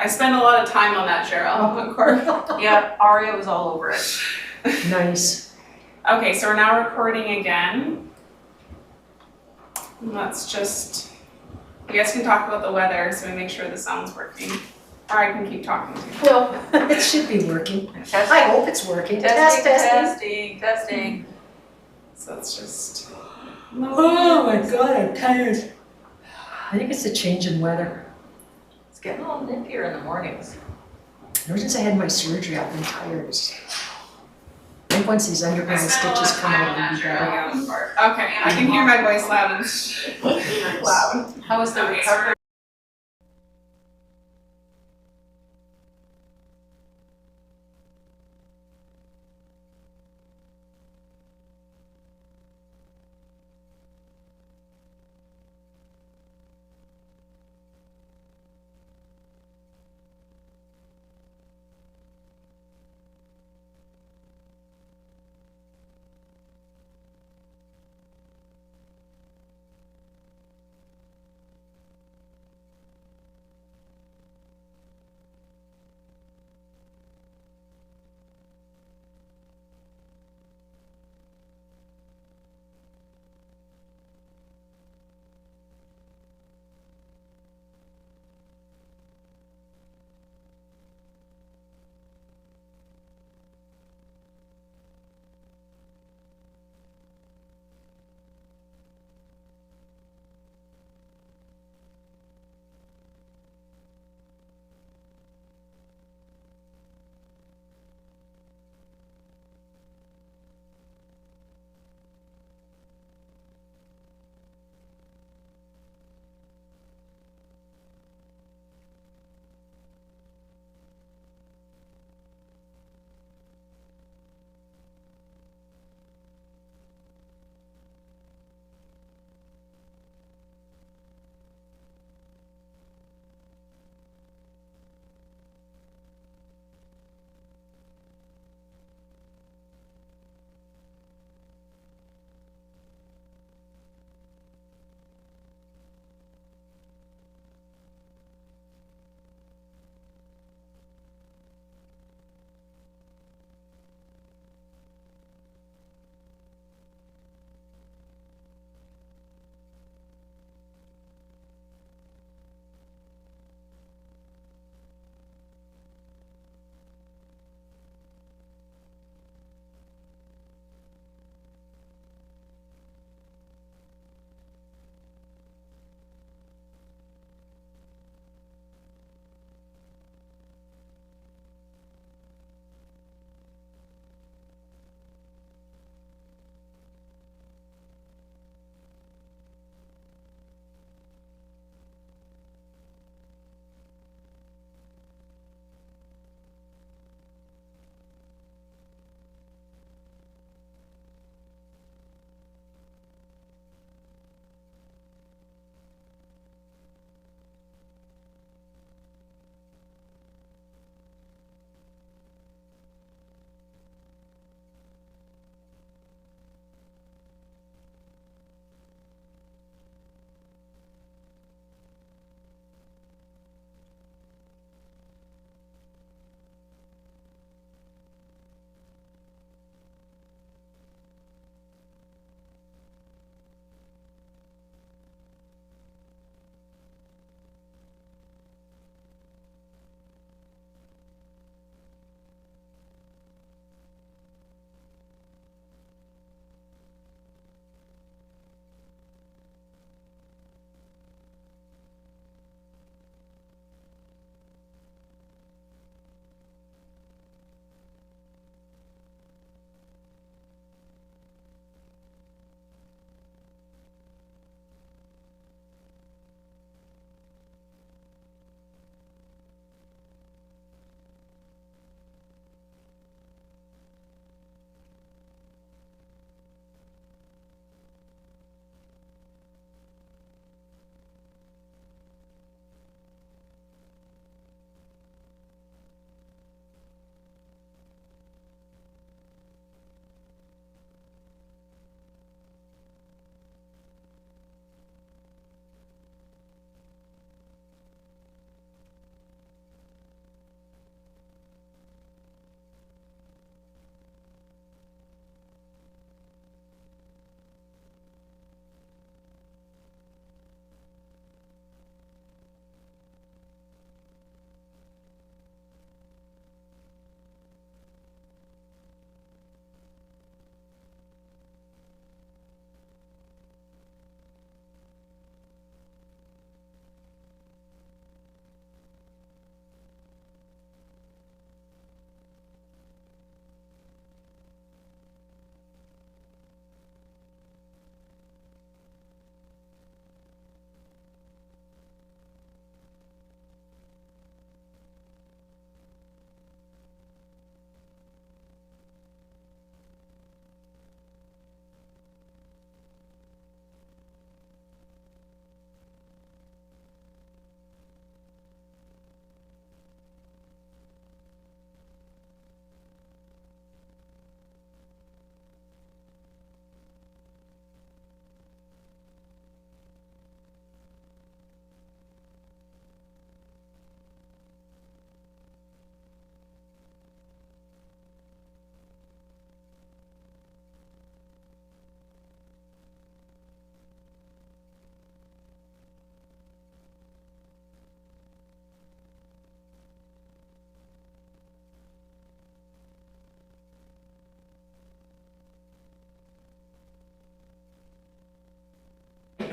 I spend a lot of time on that, Cheryl. Of course. Yeah, Aria was all over it. Nice. Okay, so we're now recording again. Let's just, you guys can talk about the weather so we make sure the sound's working. Or I can keep talking too. Well, it should be working. Testing, I hope it's working. testing. So it's just. Oh my God, I'm tired. I think it's a change in weather. It's getting a little nippier in the mornings. Ever since I had my surgery, I've been tired. I think once these underground stitches come out, it'll be better. Okay, I can hear my voice loud and loud. How was the recovery?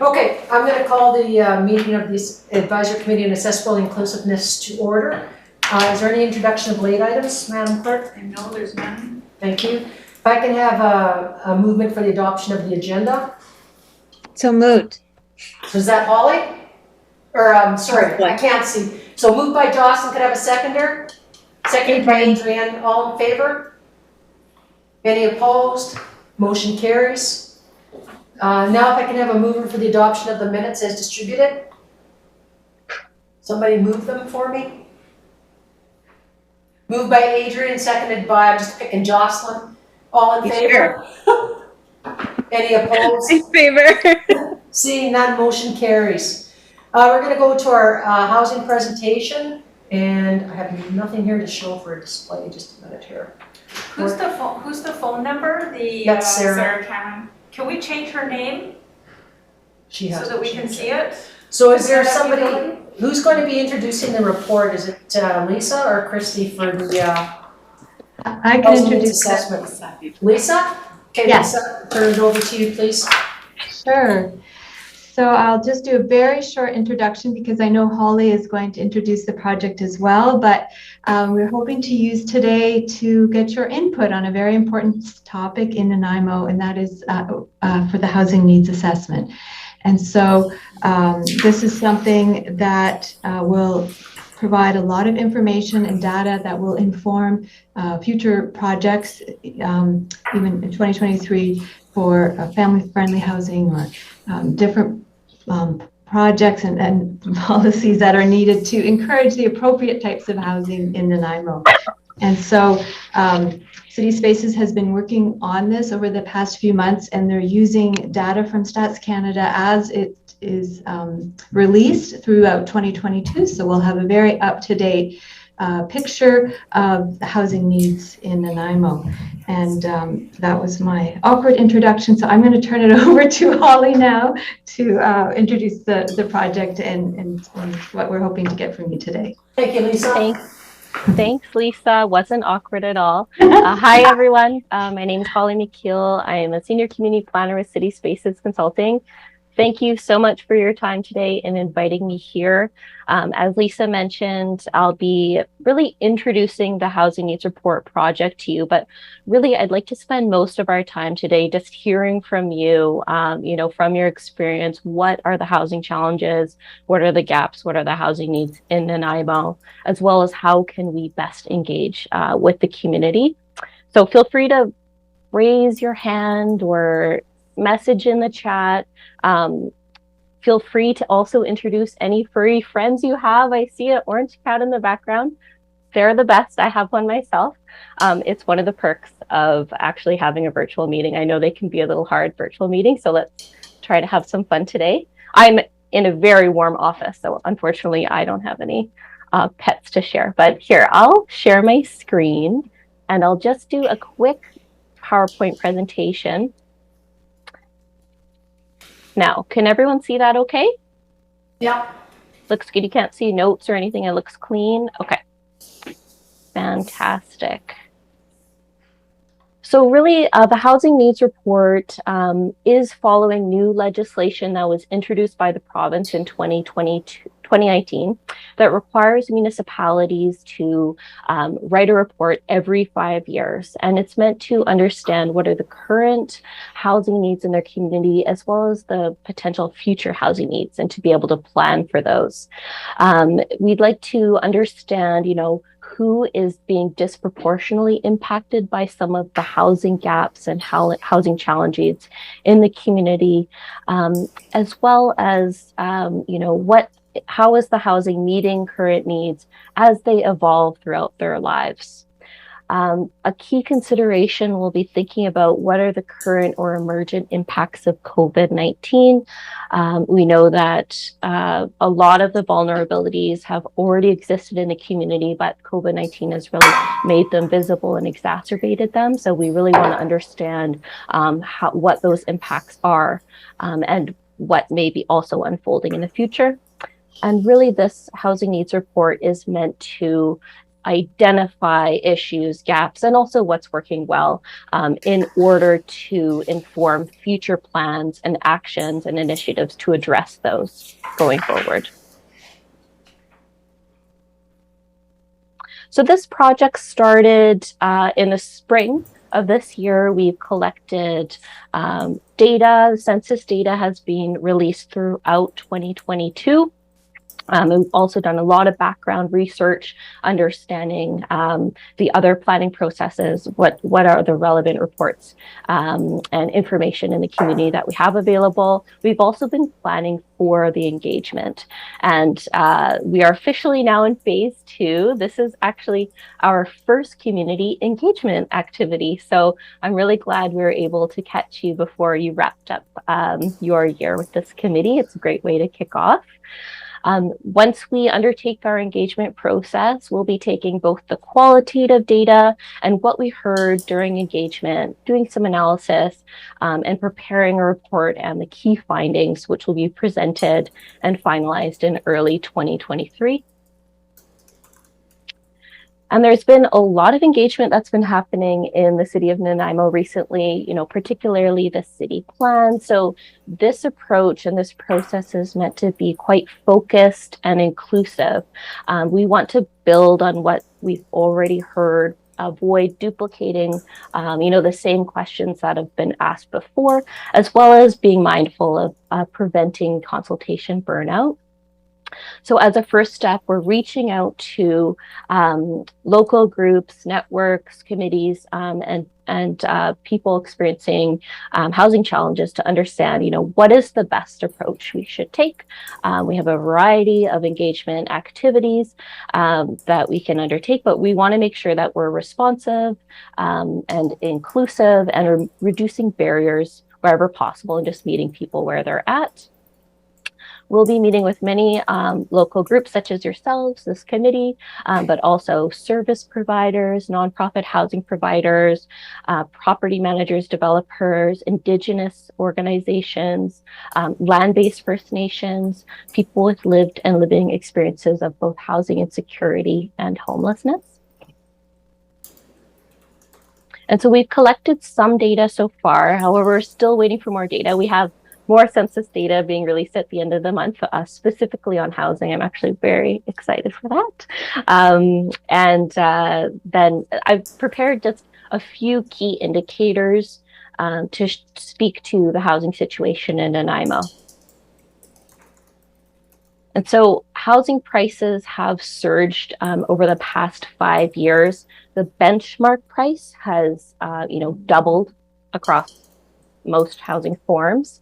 Okay, I'm gonna call the meeting of this advisory committee on accessible inclusiveness to order. Is there any introduction of late items, Madam Clerk? No, there's none. Thank you. If I can have a movement for the adoption of the agenda. So moved. So is that Holly? Or, sorry, I can't see. So moved by Jocelyn, could I have a seconder? Seconded by Adrienne, all in favor? Any opposed? Motion carries. Now if I can have a mover for the adoption of the minutes as distributed. Somebody move them for me. Moved by Adrienne, seconded by, I'm just picking Jocelyn. All in favor? Any opposed? In favor. Seeing none, motion carries. We're gonna go to our housing presentation, and I have nothing here to show for a display, just a minute here. Who's the phone number? That's Sarah. Sarah Cameron. Can we change her name She has so that we can see it? So is there Is that somebody, ability? who's going to be introducing the report? Is it Lisa or Christy for the I can housing needs introduce assessment? Lisa? Okay, Yes. Lisa, turn it over to you, please. Sure. So I'll just do a very short introduction because I know Holly is going to introduce the project as well, but we're hoping to use today to get your input on a very important topic in Nanaimo, and that is for the housing needs assessment. And so this is something that will provide a lot of information and data that will inform future projects, even in 2023, for family-friendly housing or different projects and policies that are needed to encourage the appropriate types of housing in Nanaimo. And so City Spaces has been working on this over the past few months, and they're using data from Stats Canada as it is released throughout 2022. So we'll have a very up-to-date picture of the housing needs in Nanaimo. And that was my awkward introduction. So I'm going to turn it over to Holly now to introduce the project and what we're hoping to get from you today. Thank you, Lisa. Thanks, Lisa. Wasn't awkward at all. Hi, everyone. My name is Holly McKeel. I am a senior community planner with City Spaces Consulting. Thank you so much for your time today and inviting me here. As Lisa mentioned, I'll be really introducing the Housing Needs Report project to you, but really I'd like to spend most of our time today just hearing from you, from your experience, what are the housing challenges, what are the gaps, what are the housing needs in Nanaimo, as well as how can we best engage with the community. So feel free to raise your hand or message in the chat. Feel free to also introduce any furry friends you have. I see an orange cat in the background. They're the best. I have one myself. It's one of the perks of actually having a virtual meeting. I know they can be a little hard virtual meetings, so let's try to have some fun today. I'm in a very warm office, so unfortunately I don't have any pets to share. But here, I'll share my screen and I'll just do a quick PowerPoint presentation. Now, can everyone see that okay? Yeah. Looks good. You can't see notes or anything. It looks clean. Okay. Fantastic. So really, the Housing Needs Report is following new legislation that was introduced by the province in 2019 that requires municipalities to write a report every 5 years. And it's meant to understand what are the current housing needs in their community, as well as the potential future housing needs, and to be able to plan for those. We'd like to understand, who is being disproportionately impacted by some of the housing gaps and housing challenges in the community, as well as, how is the housing meeting current needs as they evolve throughout their lives. A key consideration will be thinking about what are the current or emergent impacts of COVID-19. We know that a lot of the vulnerabilities have already existed in the community, but COVID-19 has really made them visible and exacerbated them. So we really want to understand what those impacts are and what may be also unfolding in the future. And really, this Housing Needs Report is meant to identify issues, gaps, and also what's working well in order to inform future plans and actions and initiatives to address those going forward. So this project started in the spring of this year. We've collected data. Census data has been released throughout 2022. We've also done a lot of background research, understanding the other planning processes, what are the relevant reports and information in the community that we have available. We've also been planning for the engagement, and we are officially now in phase 2. This is actually our first community engagement activity. So I'm really glad we were able to catch you before you wrapped up your year with this committee. It's a great way to kick off. Once we undertake our engagement process, we'll be taking both the qualitative data and what we heard during engagement, doing some analysis, and preparing a report and the key findings, which will be presented and finalized in early 2023. And there's been a lot of engagement that's been happening in the city of Nanaimo recently, particularly the city plan. So this approach and this process is meant to be quite focused and inclusive. We want to build on what we've already heard, avoid duplicating, the same questions that have been asked before, as well as being mindful of preventing consultation burnout. So as a first step, we're reaching out to local groups, networks, committees, and people experiencing housing challenges to understand, what is the best approach we should take. We have a variety of engagement activities that we can undertake, but we want to make sure that we're responsive and inclusive and reducing barriers wherever possible and just meeting people where they're at. We'll be meeting with many local groups such as yourselves, this committee, but also service providers, nonprofit housing providers, property managers, developers, Indigenous organizations, land-based First Nations, people with lived and living experiences of both housing insecurity and homelessness. And so we've collected some data so far. However, we're still waiting for more data. We have more census data being released at the end of the month, specifically on housing. I'm actually very excited for that. Then I've prepared just a few key indicators to speak to the housing situation in Nanaimo. And so housing prices have surged over the past 5 years. The benchmark price has, doubled across most housing forms.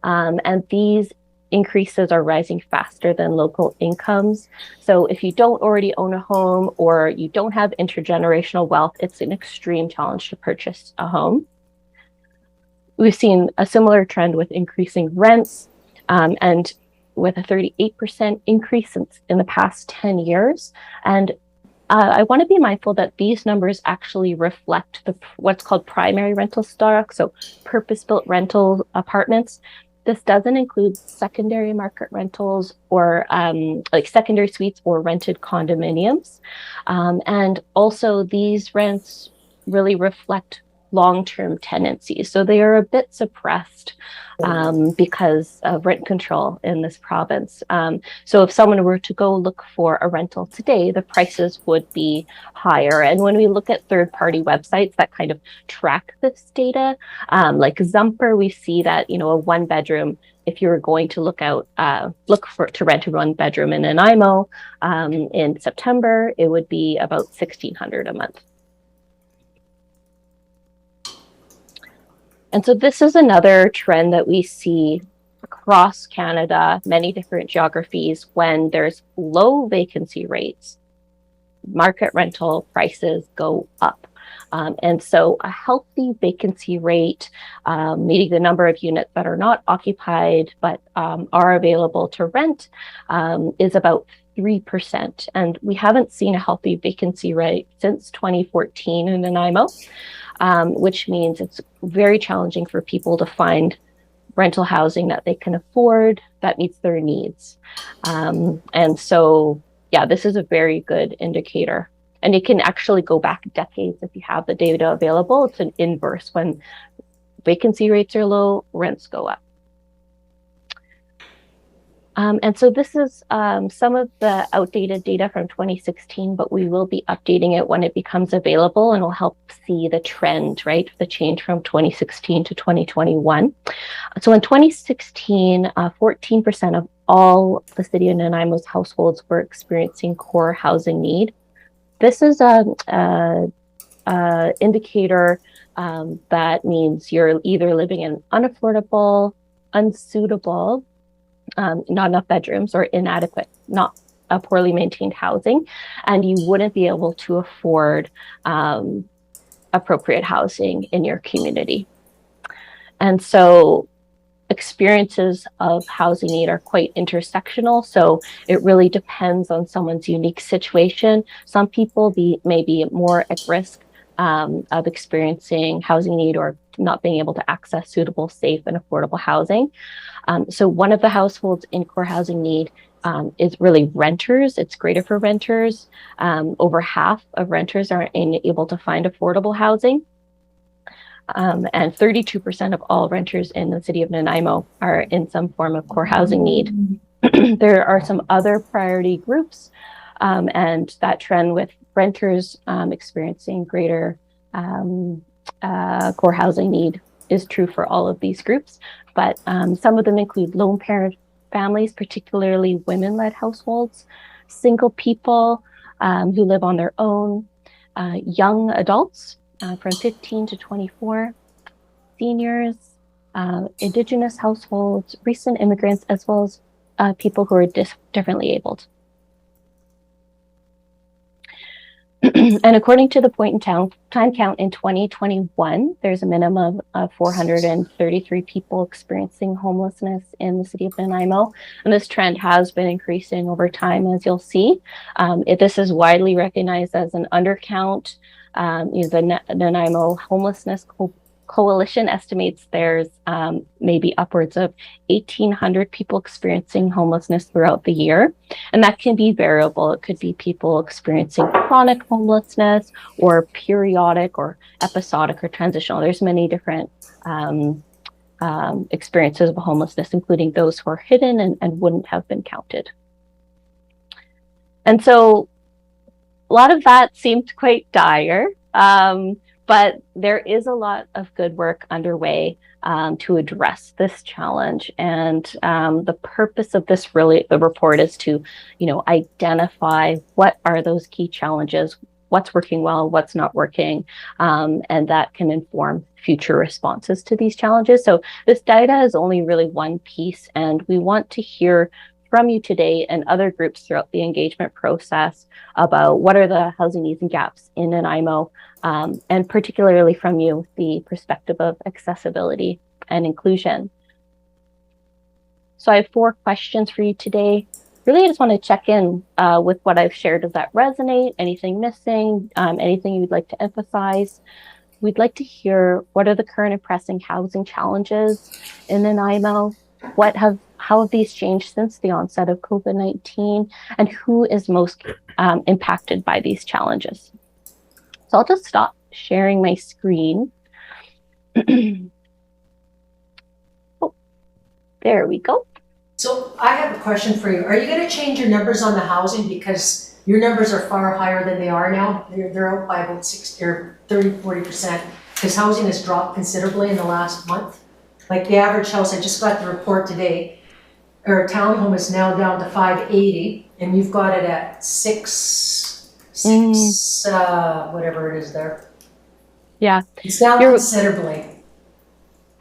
And these increases are rising faster than local incomes. So if you don't already own a home or you don't have intergenerational wealth, it's an extreme challenge to purchase a home. We've seen a similar trend with increasing rents and with a 38% increase in the past 10 years. And I want to be mindful that these numbers actually reflect what's called primary rental stock, so purpose-built rental apartments. This doesn't include secondary market rentals or like secondary suites or rented condominiums. And also these rents really reflect long-term tenancies. So they are a bit suppressed because of rent control in this province. So if someone were to go look for a rental today, the prices would be higher. And when we look at third-party websites that kind of track this data, like Zumper, we see that, a one-bedroom, if you were going to to rent a one-bedroom in Nanaimo in September, it would be about $1,600 a month. And so this is another trend that we see across Canada, many different geographies. When there's low vacancy rates, market rental prices go up. And so a healthy vacancy rate, meaning the number of units that are not occupied but are available to rent, is about 3%. And we haven't seen a healthy vacancy rate since 2014 in Nanaimo. Which means it's very challenging for people to find rental housing that they can afford that meets their needs. And so, this is a very good indicator. And it can actually go back decades if you have the data available. It's an inverse. When vacancy rates are low, rents go up. And so this is some of the outdated data from 2016, but we will be updating it when it becomes available, and will help see the trend, right? The change from 2016 to 2021. So in 2016, 14% of all the city of Nanaimo's households were experiencing core housing need. This is a indicator that means you're either living in unaffordable, unsuitable, not enough bedrooms, or inadequate, not a poorly maintained housing, and you wouldn't be able to afford appropriate housing in your community. And so experiences of housing need are quite intersectional, so it really depends on someone's unique situation. Some people may be more at risk of experiencing housing need or not being able to access suitable, safe, and affordable housing. So one of the households in core housing need is really renters. It's greater for renters. Over half of renters aren't able to find affordable housing. And 32% of all renters in the city of Nanaimo are in some form of core housing need. There are some other priority groups, and that trend with renters experiencing greater core housing need is true for all of these groups. But some of them include lone parent families, particularly women-led households, single people who live on their own, young adults, from 15 to 24, seniors, Indigenous households, recent immigrants, as well as people who are differently abled. And according to the point in time count in 2021, there's a minimum of 433 people experiencing homelessness in the city of Nanaimo. And this trend has been increasing over time, as you'll see. This is widely recognized as an undercount. The Nanaimo Homelessness Coalition estimates there's maybe upwards of 1,800 people experiencing homelessness throughout the year. And that can be variable. It could be people experiencing chronic homelessness, or periodic, or episodic, or transitional. There's many different experiences of homelessness, including those who are hidden and wouldn't have been counted. And so a lot of that seemed quite dire, but there is a lot of good work underway to address this challenge. And the purpose of this the report is to, identify what are those key challenges, what's working well, what's not working, and that can inform future responses to these challenges. So this data is only really one piece, and we want to hear from you today and other groups throughout the engagement process about what are the housing needs and gaps in Nanaimo, and particularly from you, the perspective of accessibility and inclusion. So I have 4 questions for you today. Really, I just want to check in with what I've shared. Does that resonate? Anything missing? Anything you'd like to emphasize? We'd like to hear, what are the current and pressing housing challenges in Nanaimo? How have these changed since the onset of COVID-19, and who is most impacted by these challenges? So I'll just stop sharing my screen. Oh, there we go. So I have a question for you. Are you going to change your numbers on the housing, because your numbers are far higher than they are now? They're out by about 60 or 30-40%, because housing has dropped considerably in the last month. Like the average house, I just got the report today, or a townhome is now down to 580, and you've got it at whatever it is there. Yeah. It's down considerably.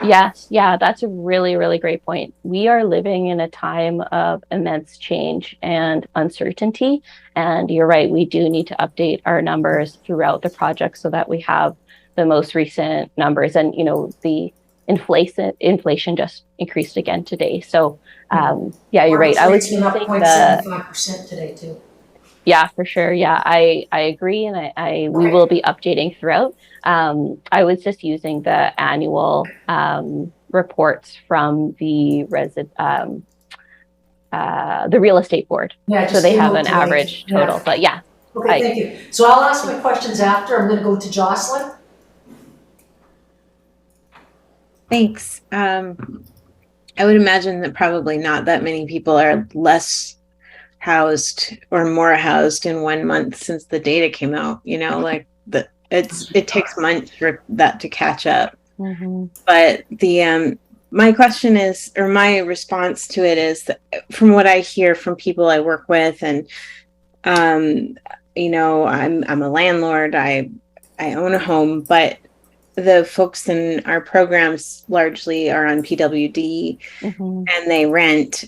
Yes, yeah, that's a really, really great point. We are living in a time of immense change and uncertainty. And you're right, we do need to update our numbers throughout the project so that we have the most recent numbers. And, the inflation just increased again today. So, yeah, you're right. I was using up 0.75% today too. Yeah, for sure. Yeah, I agree, and we will be updating throughout. I was just using the annual reports from the real estate board, so they have an average total. But yeah, Okay, thank you. So I'll ask my questions after. I'm gonna go to Jocelyn. Thanks. I would imagine that probably not that many people are less housed or more housed in 1 month since the data came out, like it takes months for that to catch up. But my question is, or my response to it is that from what I hear from people I work with, and I'm a landlord, I own a home, but the folks in our programs largely are on PWD and they rent.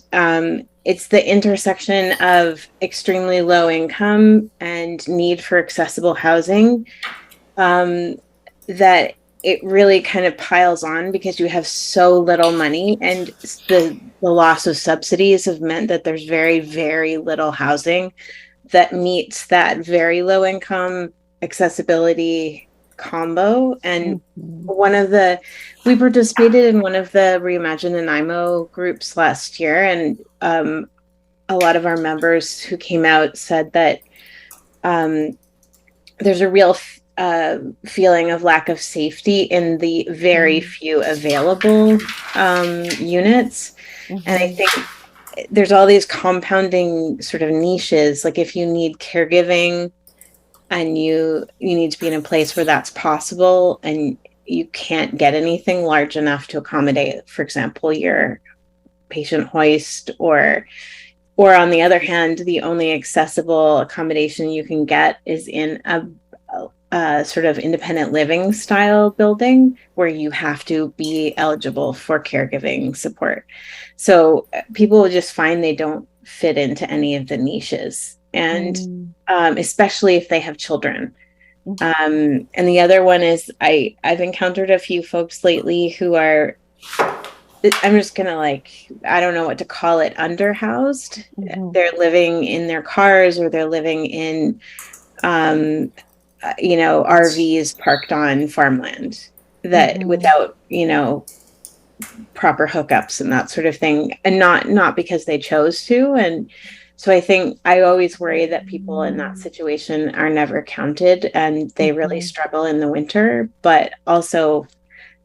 It's the intersection of extremely low income and need for accessible housing that it really kind of piles on because you have so little money, and the loss of subsidies have meant that there's very, very little housing that meets that very low income accessibility combo. And we participated in one of the Reimagine Nanaimo groups last year, and a lot of our members who came out said that there's a real feeling of lack of safety in the very few available units. And I think there's all these compounding sort of niches, like if you need caregiving and you need to be in a place where that's possible and you can't get anything large enough to accommodate, for example, your patient hoist, or on the other hand, the only accessible accommodation you can get is in a sort of independent living style building where you have to be eligible for caregiving support. So people will just find they don't fit into any of the niches, and especially if they have children. And the other one is I've encountered a few folks lately who are, I'm just gonna I don't know what to call it, underhoused. They're living in their cars, or they're living in RVs parked on farmland that without proper hookups and that sort of thing, and not because they chose to. And so I think I always worry that people in that situation are never counted, and they really struggle in the winter, but also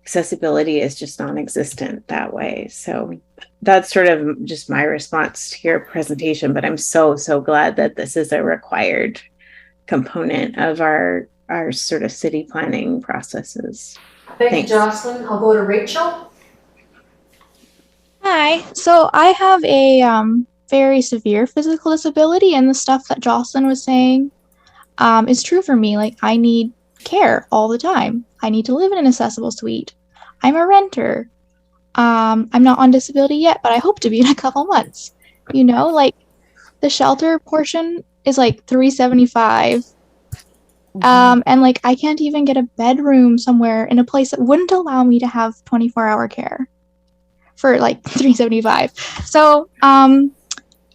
accessibility is just non-existent that way. So that's sort of just my response to your presentation, but I'm so glad that this is a required component of our sort of city planning processes. Thank you, Jocelyn. I'll go to Rachel. Hi. So I have a very severe physical disability, and the stuff that Jocelyn was saying is true for me. Like, I need care all the time. I need to live in an accessible suite. I'm a renter. I'm not on disability yet, but I hope to be in a couple months. Like, the shelter portion is like $375. And like, I can't even get a bedroom somewhere in a place that wouldn't allow me to have 24-hour care for like $375. So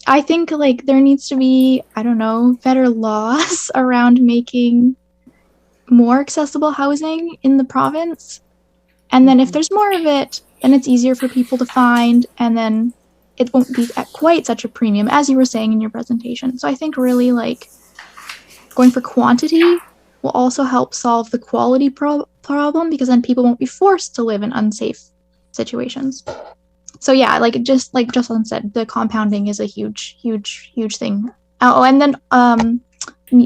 I think like there needs to be, I don't know, better laws around making more accessible housing in the province. And then if there's more of it, then it's easier for people to find, and then it won't be at quite such a premium, as you were saying in your presentation. So I think really like going for quantity will also help solve the quality problem, because then people won't be forced to live in unsafe situations. So yeah, like just like Jocelyn said, the compounding is a huge thing. Oh, and then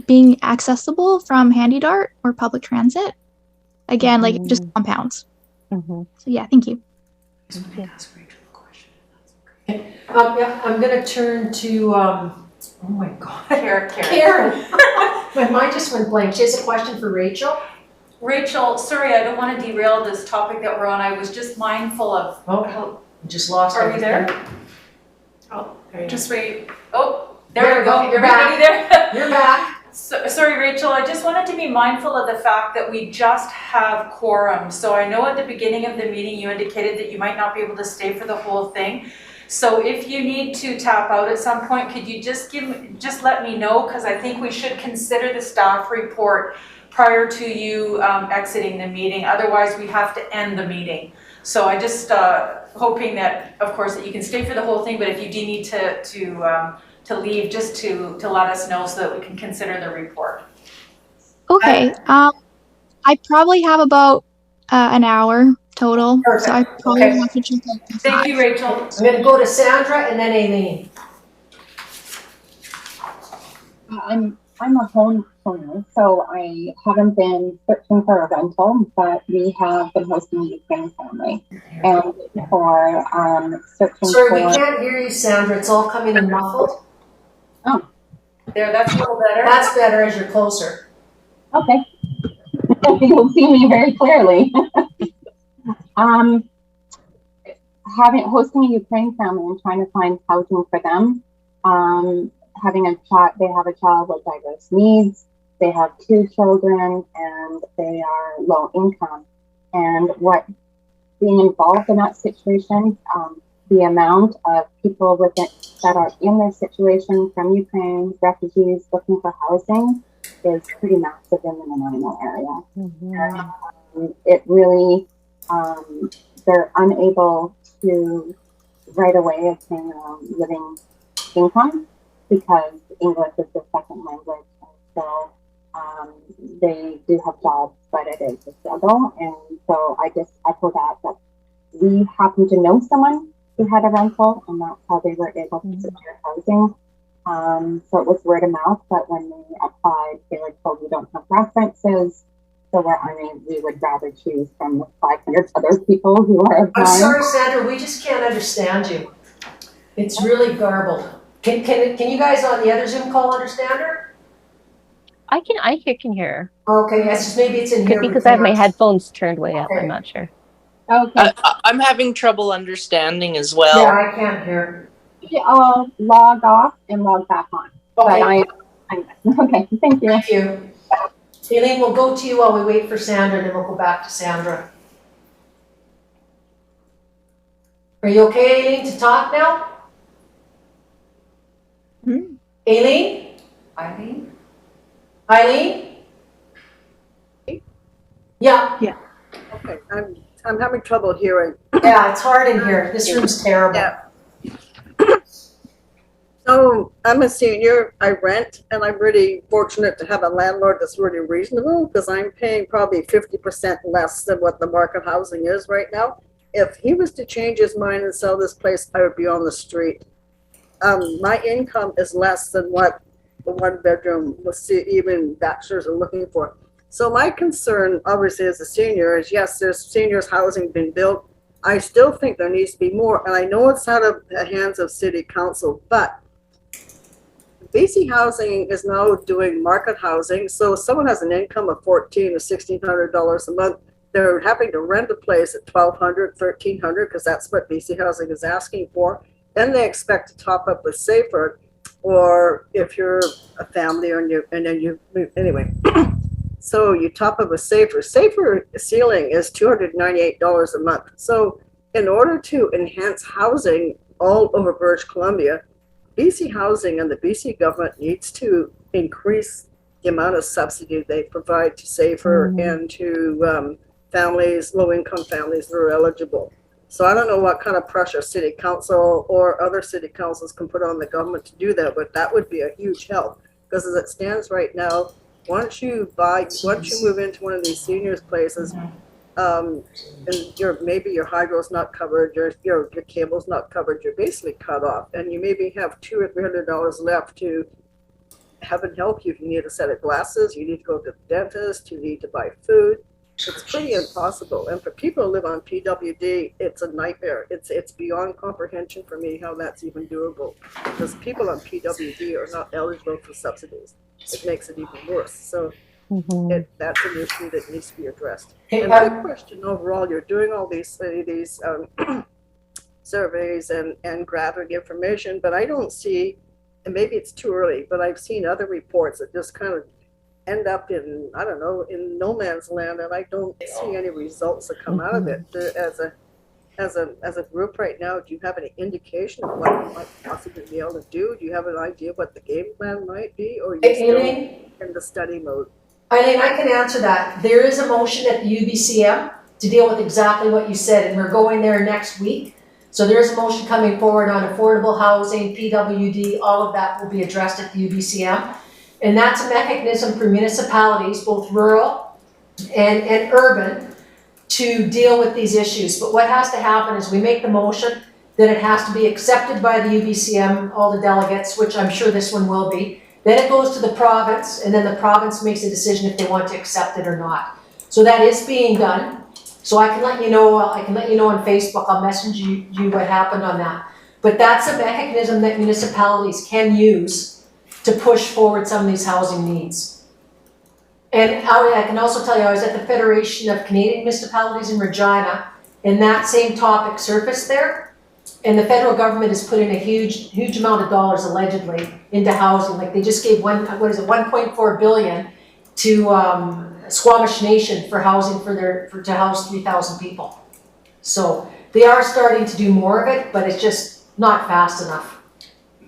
being accessible from Handy Dart or public transit, again, like it just compounds. So yeah, thank you. Yeah, I'm gonna turn to oh my God, Karen. My mind just went blank. She has a question for Rachel. Rachel, sorry, I don't want to derail this topic that we're on. I was just mindful of. Oh, just lost. Are we everything. there? Oh, just wait. Oh, there we go. You're Everybody there? You're back. So, sorry, Rachel, I just wanted to be mindful of the fact that we just have quorum. So I know at the beginning of the meeting you indicated that you might not be able to stay for the whole thing. So if you need to tap out at some point, could you just let me know? Because I think we should consider the staff report prior to you exiting the meeting. Otherwise, we have to end the meeting. So I just hoping that, of course, that you can stay for the whole thing. But if you do need to to leave, just to let us know so that we can consider the report. Okay. I probably have about an hour total, so I Perfect. probably Okay. have to jump out for Thank you, 5. Rachel. I'm gonna go to Sandra and then Aileen. I'm a homeowner, so I haven't been searching for a rental, but we have been hosting a Ukraine family and for searching Sorry, for. we can't hear you, Sandra. It's all coming in muffled. Oh, There, that's a little better. That's better as you're closer. okay. You'll see me very clearly. Hosting a Ukraine family and trying to find housing for them. Having a child, they have a child with diverse needs. They have 2 children and they are low income. And what being involved in that situation, the amount of people with it that are in their situation from Ukraine, refugees looking for housing, is pretty massive in the Nanaimo area. It really, they're unable to right away obtain living income because English is their second language. And so they do have jobs, but it is a struggle. And so I just echo that we happen to know someone who had a rental, and that's how they were able to secure housing. So it was word of mouth, but when they applied, they were told we don't have references. So we would rather choose from the 500 other people who are applying. I'm sorry, Sandra, we just can't understand you. It's really garbled. Can you guys on the other Zoom call understand her? I can hear. Okay, yes, just maybe it's in here. Could be because I have my headphones turned way up. Okay. I'm not sure. Okay. I'm having trouble understanding as well. Yeah, I can't hear. I'll log off and log back on. Okay. But I'm okay. Thank you. Thank you. Aileen, we'll go to you while we wait for Sandra, and then we'll go back to Sandra. Are you okay, Aileen, to talk now? Aileen? Eileen? Yeah. Okay, I'm having trouble hearing. Yeah, it's hard in here. This room's terrible. Yeah. So I'm a senior, I rent, and I'm really fortunate to have a landlord that's really reasonable because I'm paying probably 50% less than what the market housing is right now. If he was to change his mind and sell this place, I would be on the street. My income is less than what the 1-bedroom, even bachelors are looking for. So my concern, obviously, as a senior is, yes, there's seniors housing being built. I still think there needs to be more, and I know it's out of the hands of city council, but BC Housing is now doing market housing. So if someone has an income of $1,400 or $1,600 a month, they're having to rent a place at $1,200, $1,300, because that's what BC Housing is asking for. Then they expect to top up with Safer, or if you're a family and then you move anyway. So you top up with Safer. Safer ceiling is $298 a month. So in order to enhance housing all over British Columbia, BC Housing and the BC government needs to increase the amount of subsidy they provide to Safer and to families, low-income families that are eligible. So I don't know what kind of pressure city council or other city councils can put on the government to do that, but that would be a huge help. Because as it stands right now, once you move into one of these seniors places, and maybe your hydro's not covered, your cable's not covered, you're basically cut off, and you maybe have $200 or $300 left to heaven help you if you need a set of glasses, you need to go to the dentist, you need to buy food. It's pretty impossible, and for people who live on PWD, it's a nightmare. It's beyond comprehension for me how that's even doable, because people on PWD are not eligible for subsidies. It makes it even worse. So that's an issue that needs to be addressed. And my question overall, you're doing all these surveys and gathering information, but I don't see, and maybe it's too early, but I've seen other reports that just kind of end up in, I don't know, in no man's land, and I don't see any results that come out of it. As a group right now, do you have any indication of what you might possibly be able to do? Do you have an idea what the game plan might be, or are you still in the study mode? Eileen, I can answer that. There is a motion at the UBCM to deal with exactly what you said, and we're going there next week. So there is a motion coming forward on affordable housing, PWD, all of that will be addressed at the UBCM. And that's a mechanism for municipalities, both rural and urban, to deal with these issues. But what has to happen is we make the motion, that it has to be accepted by the UBCM, all the delegates, which I'm sure this one will be. Then it goes to the province, and then the province makes a decision if they want to accept it or not. So that is being done. So I can let you know on Facebook, I'll message you what happened on that. But that's a mechanism that municipalities can use to push forward some of these housing needs. And I can also tell you, I was at the Federation of Canadian Municipalities in Regina, and that same topic surfaced there. And the federal government has put in a huge amount of dollars allegedly into housing. Like they just gave 1.4 billion to Squamish Nation for housing to house 3,000 people. So they are starting to do more of it, but it's just not fast enough.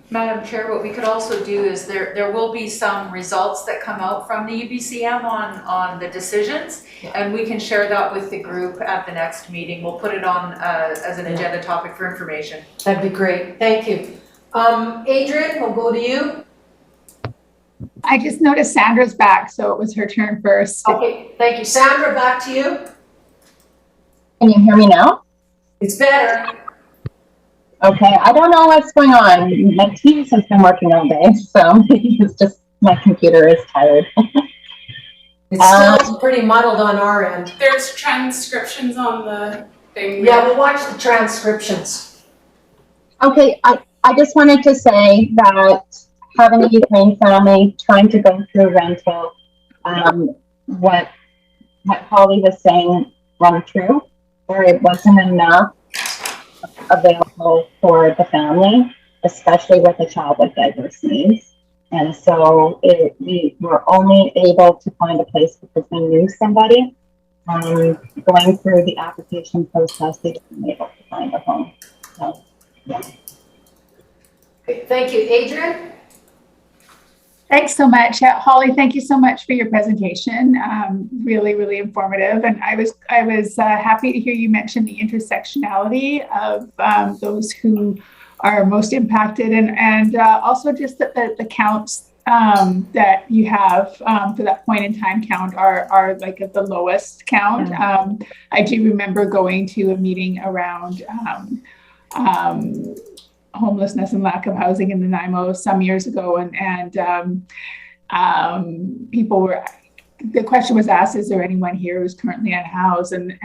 Madam Chair, what we could also do is there will be some results that come out from the UBCM on the decisions, and we can share that with the group at the next meeting. We'll put it on as an agenda topic for information. That'd be great. Thank you. Adrian, we'll go to you. I just noticed Sandra's back, so it was her turn first. Okay, thank you. Sandra, back to you. Can you hear me now? It's better. Okay, I don't know what's going on. My Teams has been working all day, so it's just my computer is tired. It's still pretty muddled on our end. There's transcriptions on the thing. Yeah, we'll watch the transcriptions. Okay, I just wanted to say that having a Ukraine family, trying to go through rental, what Holly was saying rung true, where it wasn't enough available for the family, especially with a child with diverse needs. And so we were only able to find a place because we knew somebody. Going through the application process, they weren't able to find a home. So, yeah. Okay, thank you. Adrian? Thanks so much. Holly, thank you so much for your presentation. Really, really informative. And I was happy to hear you mention the intersectionality of those who are most impacted, and also just that the counts that you have for that point in time count are like at the lowest count. I do remember going to a meeting around homelessness and lack of housing in the Nanaimo some years ago, and people were. The question was asked, is there anyone here who's currently unhoused? And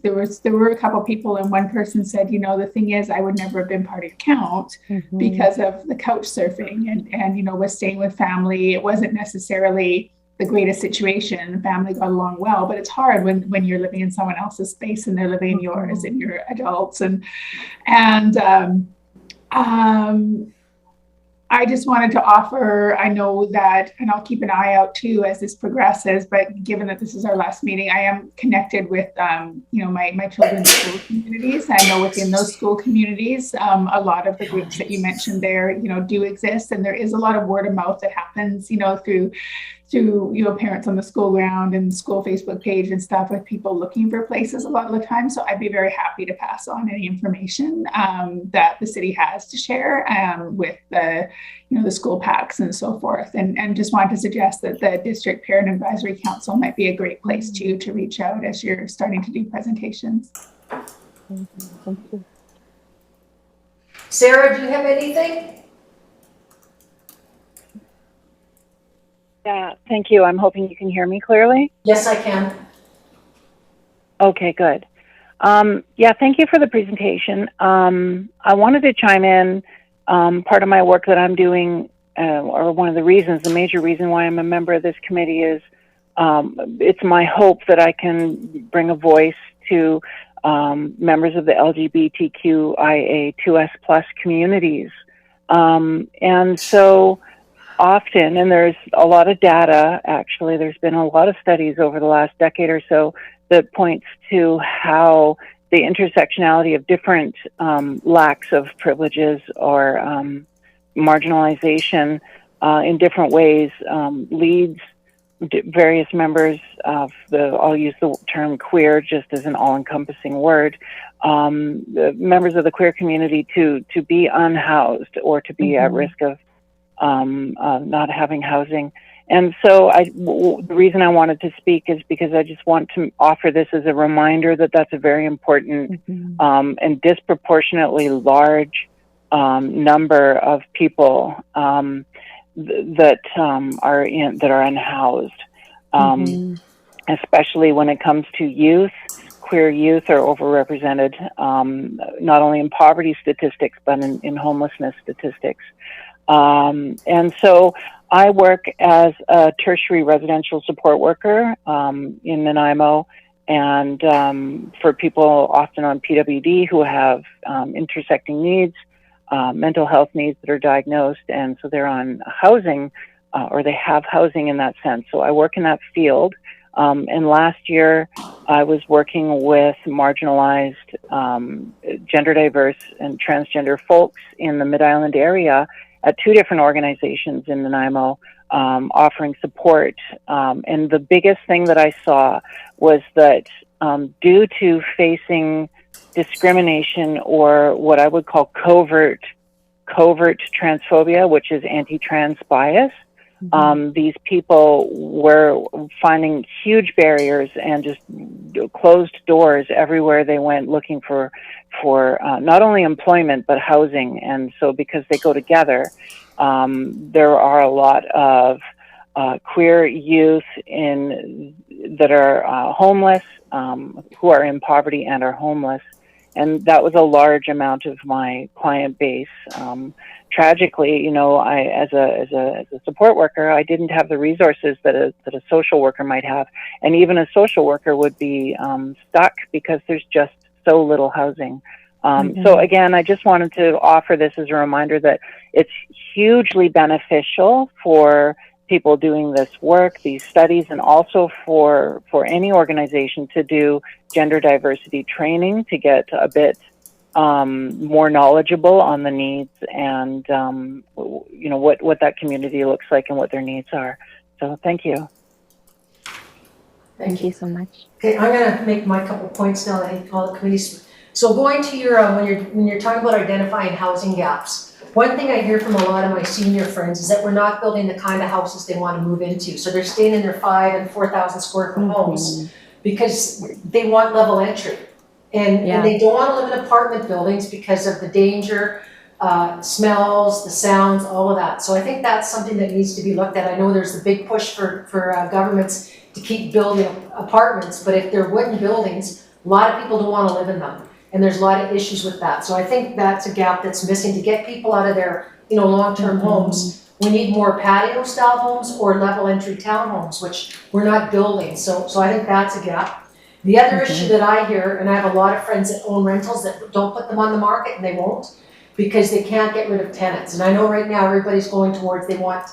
there were a couple of people, and one person said, you know, the thing is, I would never have been part of the count because of the couch surfing and you know, was staying with family. It wasn't necessarily the greatest situation. The family got along well, but it's hard when you're living in someone else's space and they're living in yours and you're adults. I just wanted to offer, I know that, and I'll keep an eye out too as this progresses, but given that this is our last meeting, I am connected with, you know, my children's school communities. I know within those school communities, a lot of the groups that you mentioned there, you know, do exist. And there is a lot of word of mouth that happens, you know, through you know, parents on the school ground and school Facebook page and stuff, with people looking for places a lot of the time. So I'd be very happy to pass on any information that the city has to share with the, you know, the school packs and so forth. And just wanted to suggest that the District Parent Advisory Council might be a great place to reach out as you're starting to do presentations. Thank you. Sarah, do you have anything? Yeah, thank you. I'm hoping you can hear me clearly. Yes, I can. Okay, good. Yeah, thank you for the presentation. I wanted to chime in. Part of my work that I'm doing, or one of the reasons, the major reason why I'm a member of this committee is it's my hope that I can bring a voice to members of the LGBTQIA2S+ communities. And so often, and there's a lot of data, actually, there's been a lot of studies over the last decade or so that points to how the intersectionality of different lacks of privileges or marginalization in different ways leads various members of I'll use the term queer just as an all-encompassing word, the members of the queer community to be unhoused or to be at risk of not having housing. And so the reason I wanted to speak is because I just want to offer this as a reminder that that's a very important and disproportionately large number of people that are unhoused, especially when it comes to youth. Queer youth are overrepresented, not only in poverty statistics, but in homelessness statistics. And so I work as a tertiary residential support worker in Nanaimo, and for people often on PWD who have intersecting needs, mental health needs that are diagnosed, and so they're on housing or they have housing in that sense. So I work in that field. And last year I was working with marginalized, gender diverse and transgender folks in the Mid-Island area at 2 different organizations in Nanaimo, offering support. And the biggest thing that I saw was that due to facing discrimination, or what I would call covert transphobia, which is anti-trans bias, these people were finding huge barriers and just closed doors everywhere they went, looking for not only employment but housing. And so because they go together, there are a lot of queer youth that are homeless, who are in poverty and are homeless. And that was a large amount of my client base. Tragically, I, as a support worker, I didn't have the resources that a social worker might have. And even a social worker would be stuck because there's just so little housing. So again, I just wanted to offer this as a reminder that it's hugely beneficial for people doing this work, these studies, and also for any organization to do gender diversity training to get a bit more knowledgeable on the needs and what that community looks like and what their needs are. So thank you. Thank you so much. Okay, I'm going to make my couple points now that I think all the committees. So going to your when you're talking about identifying housing gaps, one thing I hear from a lot of my senior friends is that we're not building the kind of houses they want to move into. So they're staying in their 5,000 and 4,000 square foot homes because they want level entry. And they don't want to live in apartment buildings because of the danger, smells, the sounds, all of that. So I think that's something that needs to be looked at. I know there's a big push for governments to keep building apartments, but if they're wooden buildings, a lot of people don't want to live in them. And there's a lot of issues with that. So I think that's a gap that's missing to get people out of their, long-term homes. We need more patio style homes or level entry townhomes, which we're not building. So I think that's a gap. The other issue that I hear, and I have a lot of friends that own rentals that don't put them on the market, and they won't, because they can't get rid of tenants. And I know right now everybody's going towards, they want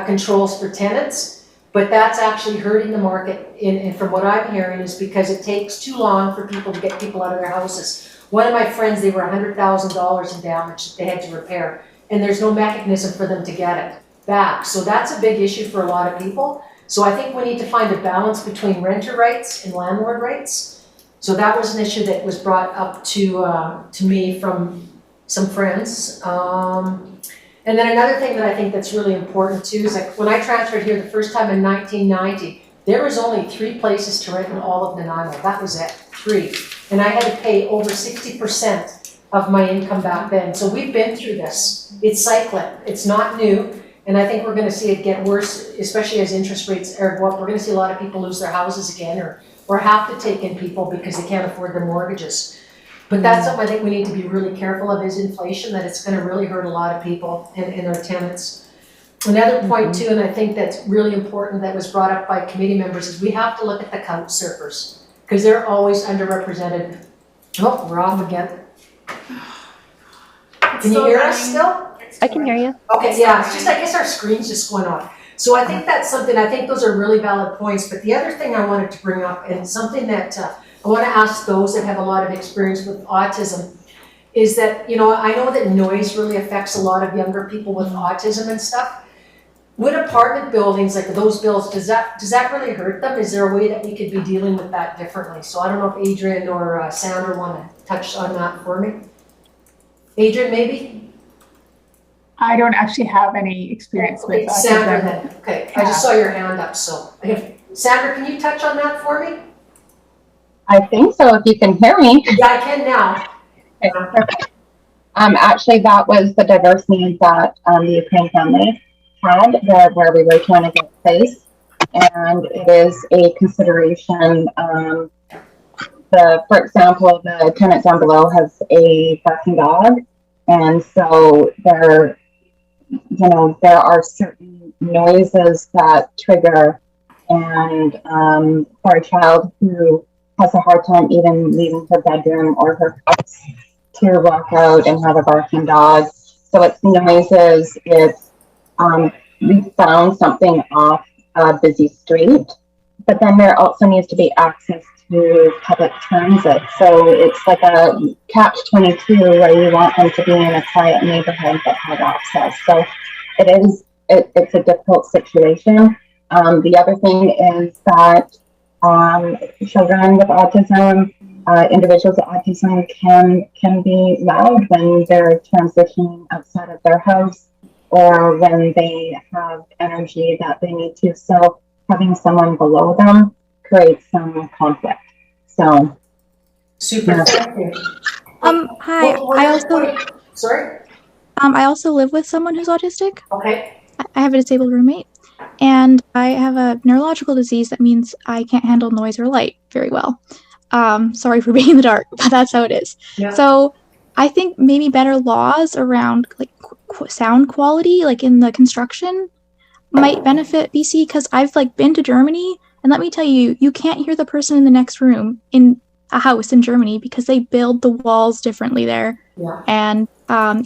controls for tenants, but that's actually hurting the market. And from what I'm hearing is because it takes too long for people to get people out of their houses. One of my friends, they were $100,000 in damage that they had to repair, and there's no mechanism for them to get it back. So that's a big issue for a lot of people. So I think we need to find a balance between renter rights and landlord rights. So that was an issue that was brought up to me from some friends. And then another thing that I think that's really important too is like when I transferred here the first time in 1990, there was only 3 places to rent in all of Nanaimo. That was it, 3. And I had to pay over 60% of my income back then. So we've been through this. It's cycling. It's not new. And I think we're going to see it get worse, especially as interest rates go up. We're going to see a lot of people lose their houses again or have to take in people because they can't afford their mortgages. But that's something I think we need to be really careful of is inflation, that it's going to really hurt a lot of people and our tenants. Another point too, and I think that's really important that was brought up by committee members, is we have to look at the couch surfers because they're always underrepresented. Oh, we're off again. Can you hear us still? I can hear you. Okay, yeah, it's just, I guess our screen's just going off. So I think that's something, I think those are really valid points. But the other thing I wanted to bring up, and something that I want to ask those that have a lot of experience with autism, is that, I know that noise really affects a lot of younger people with autism and stuff. With apartment buildings, like those bills, does that really hurt them? Is there a way that we could be dealing with that differently? So I don't know if Adrian or Sandra want to touch on that for me. Adrian, maybe? I don't actually have any experience with autism. Sandra then, okay, I just saw your hand up, so. Sandra, can you touch on that for me? I think so, if you can hear me. Yeah, I can now. Okay, perfect. Actually, that was the diverse needs that the Ukraine family had, where we were trying to get place, and it is a consideration. For example, the tenant down below has a barking dog, and so there are certain noises that trigger, and for a child who has a hard time even leaving her bedroom or her house to walk out and have a barking dog. So it's noises, we found something off a busy street, but then there also needs to be access to public transit. So it's like a catch-22 where you want them to be in a quiet neighborhood but have access. So it's a difficult situation. The other thing is that children with autism, individuals with autism can be loud when they're transitioning outside of their house or when they have energy that they need to. So having someone below them creates some conflict. So super. Thank you. Hi. Sorry. I also live with someone who's autistic. Okay. I have a disabled roommate, and I have a neurological disease that means I can't handle noise or light very well. Sorry for being in the dark, but that's how it is. Yeah. So I think maybe better laws around like sound quality, like in the construction, might benefit BC, because I've like been to Germany, and let me tell you, you can't hear the person in the next room in a house in Germany because they build the walls differently there. Yeah. And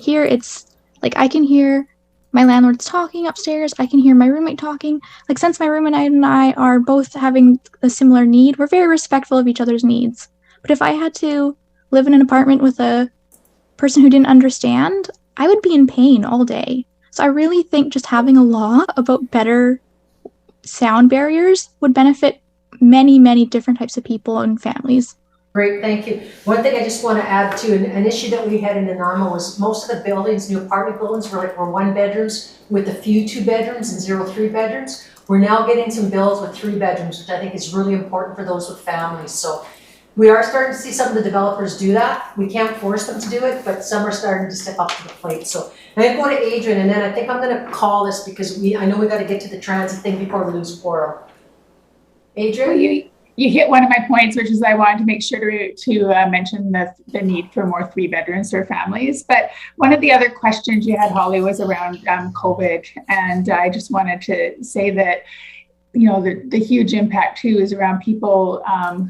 here it's like I can hear my landlord's talking upstairs. I can hear my roommate talking. Like, since my roommate and I are both having a similar need, we're very respectful of each other's needs. But if I had to live in an apartment with a person who didn't understand, I would be in pain all day. So I really think just having a law about better sound barriers would benefit many, many different types of people and families. Great, thank you. One thing I just want to add to, an issue that we had in Nanaimo was most of the buildings, new apartment buildings, were one bedrooms with a few 2 bedrooms and 0 3 bedrooms. We're now getting some builds with 3 bedrooms, which I think is really important for those with families. So we are starting to see some of the developers do that. We can't force them to do it, but some are starting to step up to the plate. So I'm going to go to Adrian, and then I think I'm going to call this because I know we got to get to the transit thing before we lose quorum. Adrian? Well, you hit one of my points, which is I wanted to make sure to mention the need for more 3 bedrooms for families. But one of the other questions you had, Holly, was around COVID. And I just wanted to say that, the huge impact too is around people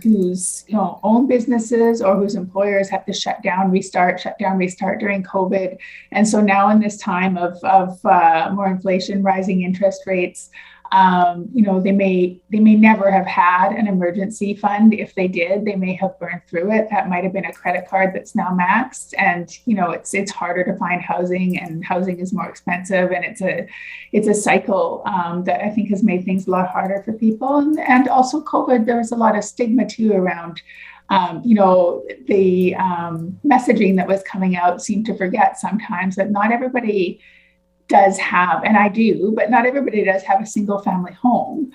whose own businesses or whose employers have to shut down, restart during COVID. And so now in this time of more inflation, rising interest rates, they may never have had an emergency fund. If they did, they may have burned through it. That might have been a credit card that's now maxed, and it's harder to find housing, and housing is more expensive, and it's a cycle that I think has made things a lot harder for people. And also COVID, there was a lot of stigma too around the messaging that was coming out seemed to forget sometimes that not everybody does have, and I do, but not everybody does have a single family home.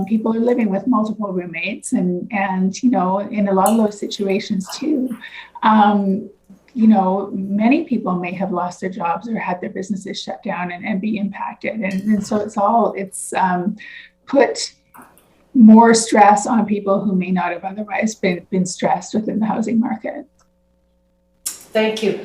People are living with multiple roommates, and in a lot of those situations too, many people may have lost their jobs or had their businesses shut down and be impacted. And so it's put more stress on people who may not have otherwise been stressed within the housing market. Thank you.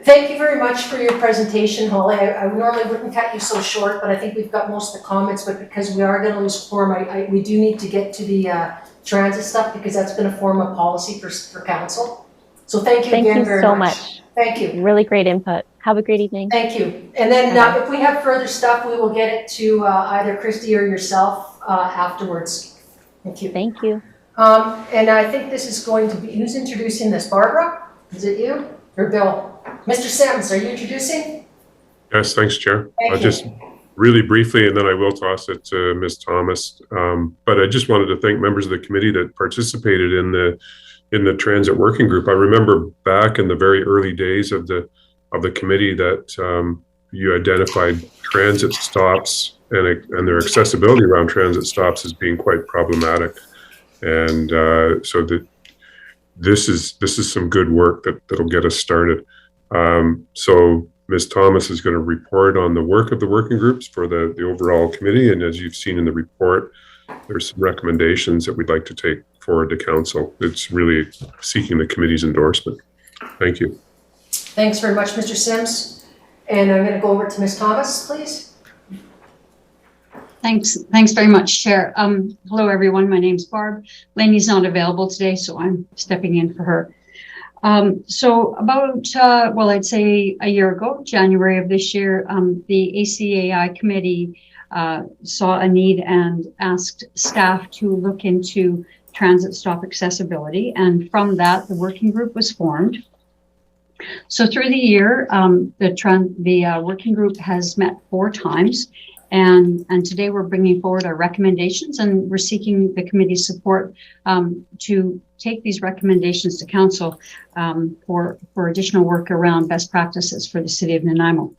Thank you very much for your presentation, Holly. I normally wouldn't cut you so short, but I think we've got most of the comments, but because we are going to lose quorum, we do need to get to the transit stuff because that's going to form a policy for council. So thank you again very much. Thank you. Really great input. Have a great evening. Thank you. And then if we have further stuff, we will get it to either Christy or yourself afterwards. Thank you. Thank you. And I think this is going to be, who's introducing this? Barbara? Is it you or Bill? Mr. Sims, are you introducing? Yes, thanks, Chair. Thank I'll you. just really briefly, and then I will toss it to Ms. Thomas. But I just wanted to thank members of the committee that participated in the transit working group. I remember back in the very early days of the committee that you identified transit stops and their accessibility around transit stops as being quite problematic. And so this is some good work that'll get us started. So Ms. Thomas is going to report on the work of the working groups for the overall committee. And as you've seen in the report, there's some recommendations that we'd like to take forward to council. It's really seeking the committee's endorsement. Thank you. Thanks very much, Mr. Sims. And I'm going to go over to Ms. Thomas, please. Thanks very much, Chair. Hello, everyone. My name's Barb. Lainey's not available today, so I'm stepping in for her. So about, I'd say a year ago, January of this year, the ACAI committee saw a need and asked staff to look into transit stop accessibility. And from that, the working group was formed. So through the year, the working group has met 4 times. And today we're bringing forward our recommendations, and we're seeking the committee's support to take these recommendations to council for additional work around best practices for the city of Nanaimo.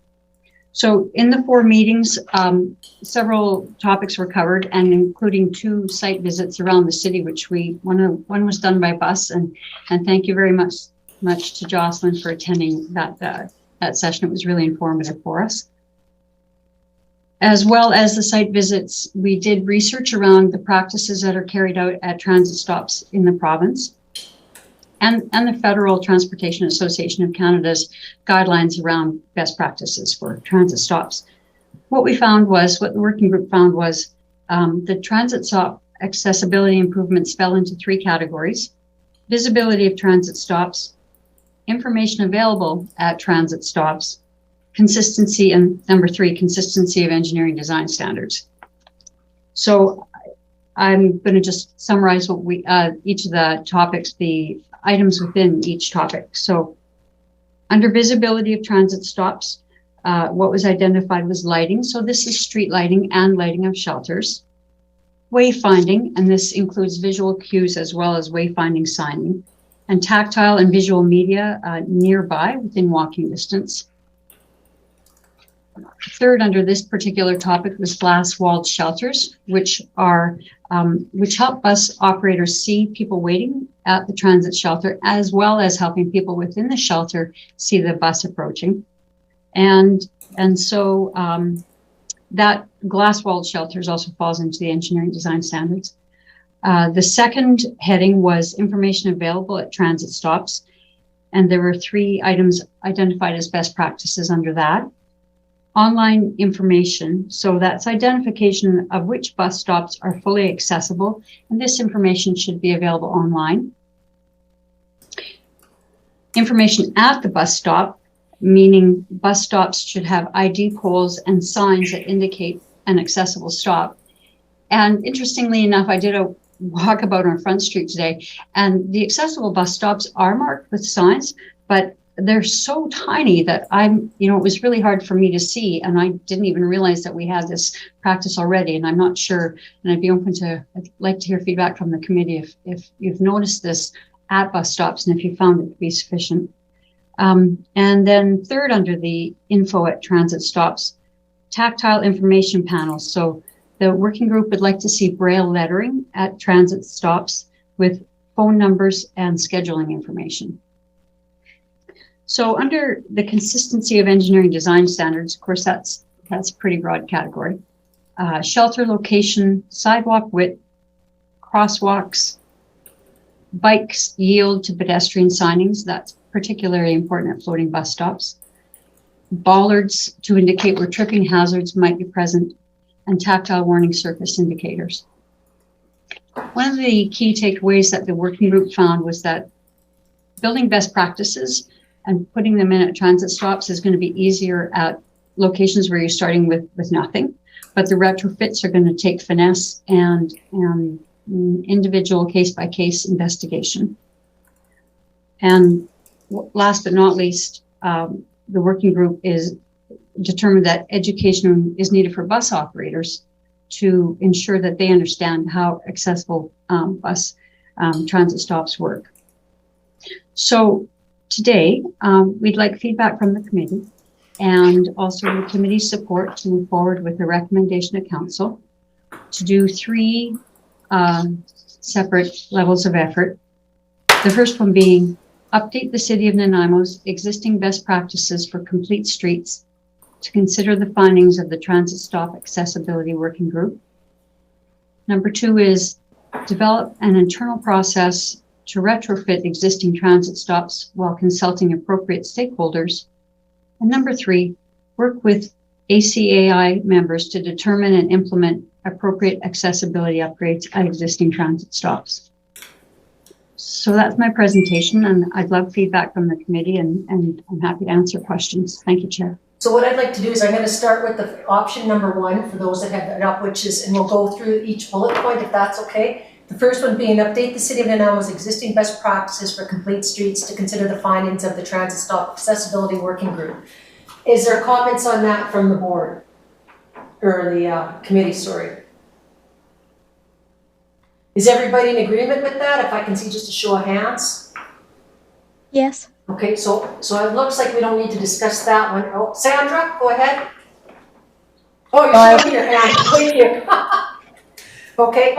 So in the 4 meetings, several topics were covered, and including 2 site visits around the city, which one was done by bus, and thank you very much to Jocelyn for attending that session. It was really informative for us. As well as the site visits, we did research around the practices that are carried out at transit stops in the province and the Federal Transportation Association of Canada's guidelines around best practices for transit stops. What the working group found was the transit stop accessibility improvements fell into 3 categories: visibility of transit stops, information available at transit stops, consistency, and number 3, consistency of engineering design standards. So I'm going to just summarize what each of the topics, the items within each topic. So under visibility of transit stops, what was identified was lighting. So this is street lighting and lighting of shelters. Wayfinding, and this includes visual cues as well as wayfinding signing, and tactile and visual media nearby within walking distance. Third, under this particular topic, was glass-walled shelters, which help bus operators see people waiting at the transit shelter, as well as helping people within the shelter see the bus approaching. And so that glass-walled shelters also falls into the engineering design standards. The second heading was information available at transit stops, and there were 3 items identified as best practices under that. Online information, so that's identification of which bus stops are fully accessible, and this information should be available online. Information at the bus stop, meaning bus stops should have ID poles and signs that indicate an accessible stop. And interestingly enough, I did a walkabout on Front Street today, and the accessible bus stops are marked with signs, but they're so tiny that it was really hard for me to see, and I didn't even realize that we had this practice already, and I'm not sure, and I'd like to hear feedback from the committee if you've noticed this at bus stops and if you found it to be sufficient. And then third, under the info at transit stops, tactile information panels. So the working group would like to see Braille lettering at transit stops with phone numbers and scheduling information. So under the consistency of engineering design standards, of course, that's a pretty broad category. Shelter location, sidewalk width, crosswalks, bikes yield to pedestrian signings. That's particularly important at floating bus stops. Bollards to indicate where tripping hazards might be present, and tactile warning surface indicators. One of the key takeaways that the working group found was that building best practices and putting them in at transit stops is going to be easier at locations where you're starting with nothing, but the retrofits are going to take finesse and individual case-by-case investigation. And last but not least, the working group is determined that education is needed for bus operators to ensure that they understand how accessible bus transit stops work. So today, we'd like feedback from the committee and also the committee's support to move forward with a recommendation to council to do 3 separate levels of effort. The first one being update the City of Nanaimo's existing best practices for complete streets to consider the findings of the Transit Stop Accessibility Working Group. Number 2 is develop an internal process to retrofit existing transit stops while consulting appropriate stakeholders. And number 3, work with ACAI members to determine and implement appropriate accessibility upgrades at existing transit stops. So that's my presentation, and I'd love feedback from the committee, and I'm happy to answer questions. Thank you, Chair. So what I'd like to do is I'm going to start with the option number 1 for those that have it up, which is, and we'll go through each bullet point if that's okay. The first one being update the City of Nanaimo's existing best practices for complete streets to consider the findings of the Transit Stop Accessibility Working Group. Is there comments on that from the board or the committee, sorry? Is everybody in agreement with that? If I can see just a show of hands. Yes. Okay, so it looks like we don't need to discuss that one. Oh, Sandra, go ahead. Oh, you're showing your hand. Thank you. Okay,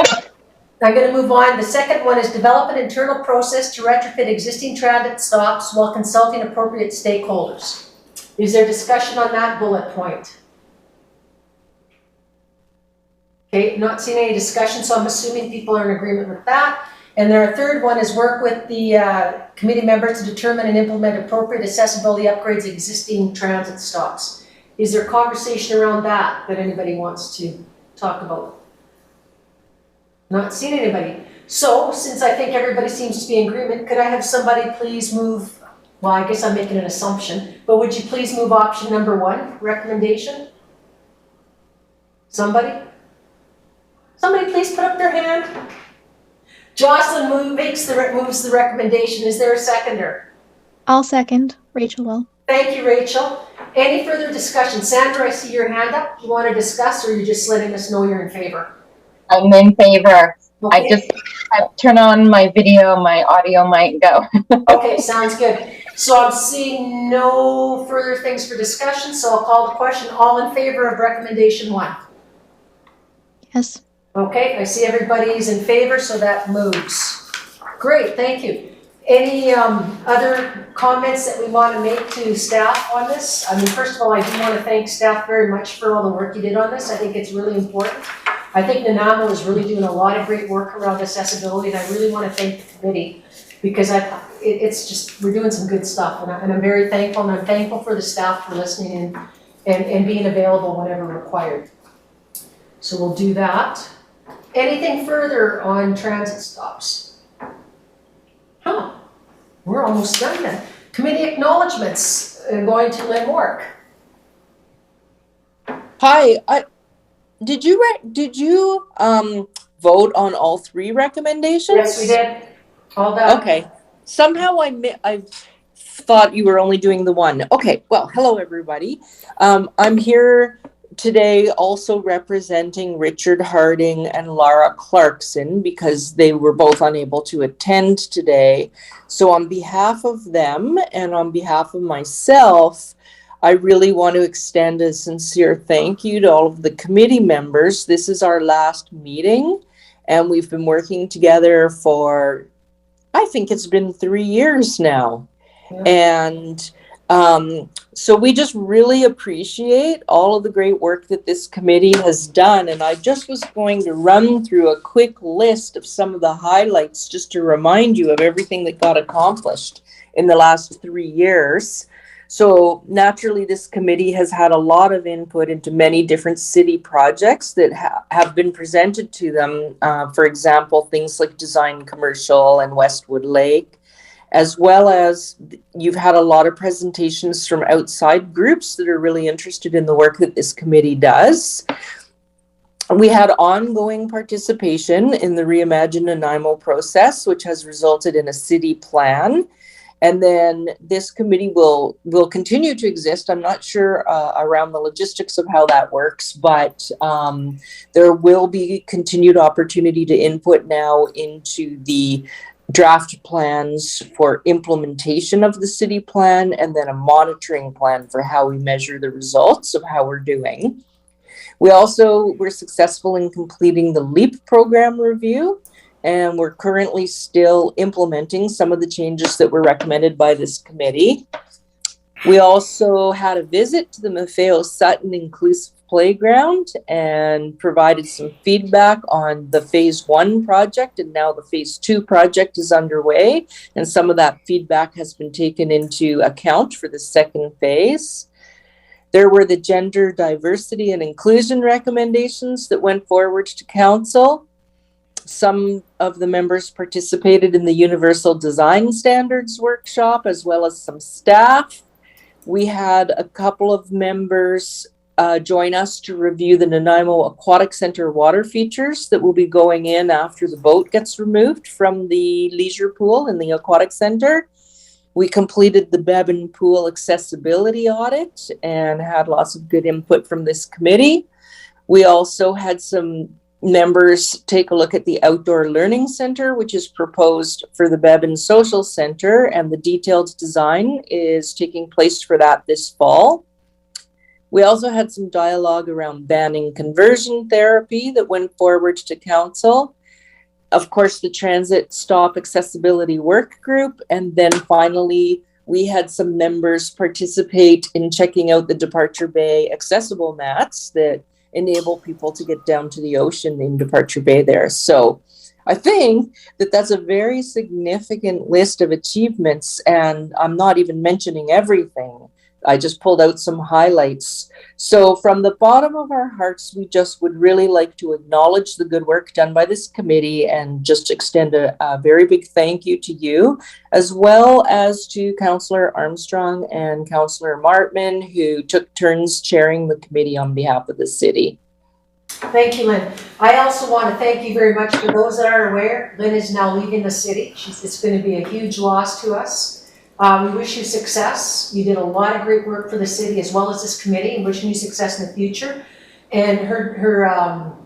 I'm going to move on. The second one is develop an internal process to retrofit existing transit stops while consulting appropriate stakeholders. Is there discussion on that bullet point? Okay, not seeing any discussion, so I'm assuming people are in agreement with that. And their third one is work with the committee members to determine and implement appropriate accessibility upgrades existing transit stops. Is there conversation around that anybody wants to talk about? Not seeing anybody. So, since I think everybody seems to be in agreement, could I have somebody please move, well, I guess I'm making an assumption, but would you please move option number 1, recommendation? Somebody? Somebody please put up their hand. Jocelyn moves the recommendation. Is there a seconder? I'll second. Rachel will. Thank you, Rachel. Any further discussion? Sandra, I see your hand up. You want to discuss, or are you just letting us know you're in favor? I'm in favor. Okay. I just turn on my video, my audio might go. Okay, sounds good. So I'm seeing no further things for discussion, so I'll call the question. All in favor of recommendation 1? Yes. Okay, I see everybody's in favor, so that moves. Great, thank you. Any other comments that we want to make to staff on this? I mean, first of all, I do want to thank staff very much for all the work you did on this. I think it's really important. I think Nanaimo is really doing a lot of great work around accessibility, and I really want to thank the committee because it's just, we're doing some good stuff, and I'm very thankful, and I'm thankful for the staff for listening and being available whenever required. So we'll do that. Anything further on transit stops? Huh, we're almost done then. Committee acknowledgements, going to Lynn Mork. Hi, did you vote on all 3 recommendations? Yes, we did. All done. Okay. Somehow I thought you were only doing the 1. Okay. Well, hello everybody. I'm here today also representing Richard Harding and Lara Clarkson because they were both unable to attend today. So on behalf of them and on behalf of myself, I really want to extend a sincere thank you to all of the committee members. This is our last meeting, and we've been working together for, I think it's been 3 years now. Yeah. And so we just really appreciate all of the great work that this committee has done. And I just was going to run through a quick list of some of the highlights just to remind you of everything that got accomplished in the last 3 years. So naturally, this committee has had a lot of input into many different city projects that have been presented to them. For example, things like Design Commercial and Westwood Lake, as well as you've had a lot of presentations from outside groups that are really interested in the work that this committee does. We had ongoing participation in the Reimagine Nanaimo process, which has resulted in a city plan. And then this committee will continue to exist. I'm not sure around the logistics of how that works, but there will be continued opportunity to input now into the draft plans for implementation of the city plan, and then a monitoring plan for how we measure the results of how we're doing. We also were successful in completing the LEAP program review, and we're currently still implementing some of the changes that were recommended by this committee. We also had a visit to the Maffeo Sutton Inclusive Playground and provided some feedback on the phase 1 project, and now the phase 2 project is underway, and some of that feedback has been taken into account for the second phase. There were the gender diversity and inclusion recommendations that went forward to council. Some of the members participated in the Universal Design Standards workshop, as well as some staff. We had a couple of members join us to review the Nanaimo Aquatic Center water features that will be going in after the boat gets removed from the leisure pool in the Aquatic Center. We completed the Bevan Pool accessibility audit and had lots of good input from this committee. We also had some members take a look at the Outdoor Learning Center, which is proposed for the Bevan Social Center, and the detailed design is taking place for that this fall. We also had some dialogue around banning conversion therapy that went forward to council. Of course, the transit stop accessibility work group. And then finally, we had some members participate in checking out the Departure Bay accessible mats that enable people to get down to the ocean in Departure Bay there. So I think that that's a very significant list of achievements, and I'm not even mentioning everything. I just pulled out some highlights. So from the bottom of our hearts, we just would really like to acknowledge the good work done by this committee and just extend a very big thank you to you, as well as to Councillor Armstrong and Councillor Martman, who took turns chairing the committee on behalf of the city. Thank you, Lynn. I also want to thank you very much. For those that aren't aware, Lynn is now leaving the city. It's going to be a huge loss to us. We wish you success. You did a lot of great work for the city as well as this committee, and wishing you success in the future. And her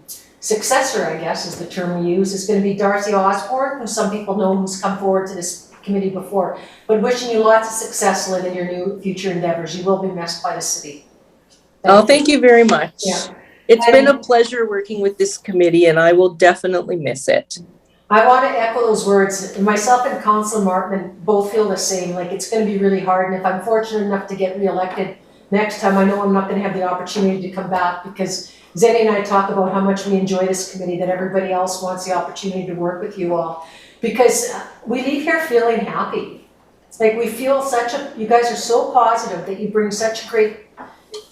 successor, I guess is the term we use, is going to be Darcy Osborne, who some people know, who's come forward to this committee before. But wishing you lots of success, Lynn, in your new future endeavors. You will be missed by the city. Thank you very much. Yeah. It's been a pleasure working with this committee, and I will definitely miss it. I want to echo those words. Myself and Councillor Martman both feel the same. Like, it's going to be really hard. And if I'm fortunate enough to get reelected next time, I know I'm not going to have the opportunity to come back, because Zenny and I talk about how much we enjoy this committee, that everybody else wants the opportunity to work with you all. Because we leave here feeling happy. It's like we feel you guys are so positive, that you bring such a great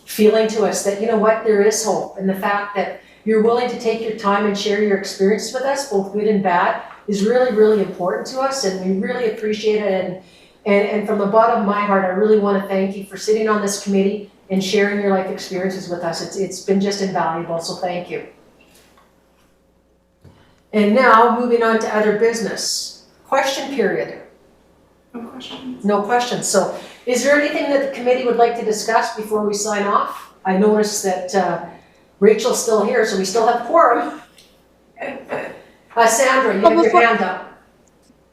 feeling to us that, you know what, there is hope. And the fact that you're willing to take your time and share your experiences with us, both good and bad, is really, really important to us, and we really appreciate it. And from the bottom of my heart, I really want to thank you for sitting on this committee and sharing your life experiences with us. It's been just invaluable, so thank you. And now, moving on to other business. Question period. No questions. No questions. So is there anything that the committee would like to discuss before we sign off? I noticed that Rachel's still here, so we still have quorum. Sandra, you have your hand up.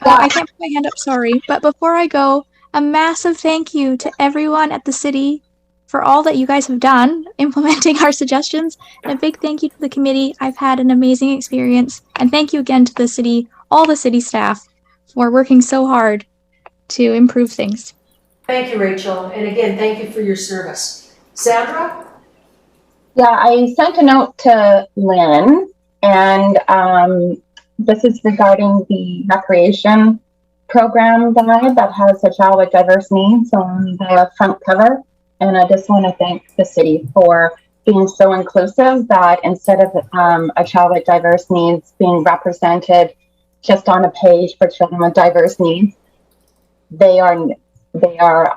I can't put my hand up, sorry. But before I go, a massive thank you to everyone at the city for all that you guys have done implementing our suggestions. And a big thank you to the committee. I've had an amazing experience. And thank you again to the city, all the city staff, for working so hard to improve things. Thank you, Rachel. And again, thank you for your service. Sandra? Yeah, I sent a note to Lynn, and this is regarding the recreation program guide that has a child with diverse needs on the front cover. And I just want to thank the city for being so inclusive that instead of a child with diverse needs being represented just on a page for children with diverse needs, they are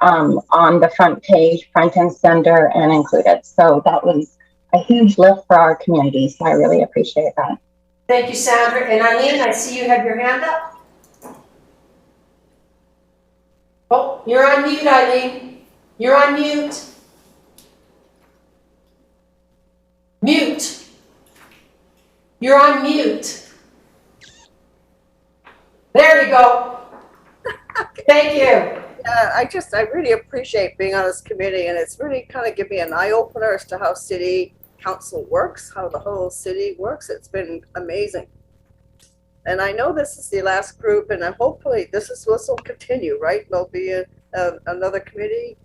on the front page, front and center, and included. So that was a huge lift for our community, so I really appreciate that. Thank you, Sandra. And Eileen, I see you have your hand up. Oh, you're on mute, Eileen. You're on mute. Mute. You're on mute. There you go. Thank you. I really appreciate being on this committee, and it's really kind of given me an eye opener as to how city council works, how the whole city works. It's been amazing. And I know this is the last group, and hopefully this will continue, right? There'll be another committee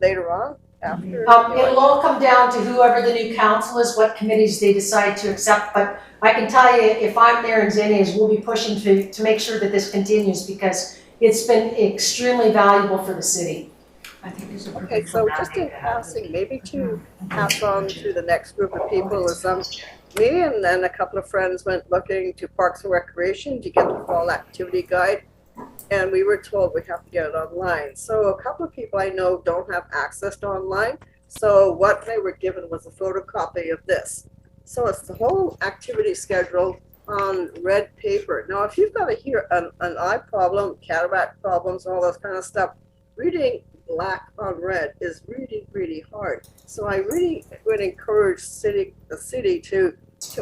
later on after. It'll all come down to whoever the new council is, what committees they decide to accept. But I can tell you, if I'm there and Zenny is, we'll be pushing to make sure that this continues because it's been extremely valuable for the city. I think there's a Okay, so just in passing, maybe to pass on to the next group of people is me and a couple of friends went looking to Parks and Recreation to get the fall activity guide, and we were told we have to get it online. So a couple of people I know don't have access to online, so what they were given was a photocopy of this. So it's the whole activity schedule on red paper. Now, if you've got an eye problem, cataract problems, all those kind of stuff, reading black on red is really, really hard. So I really would encourage the city to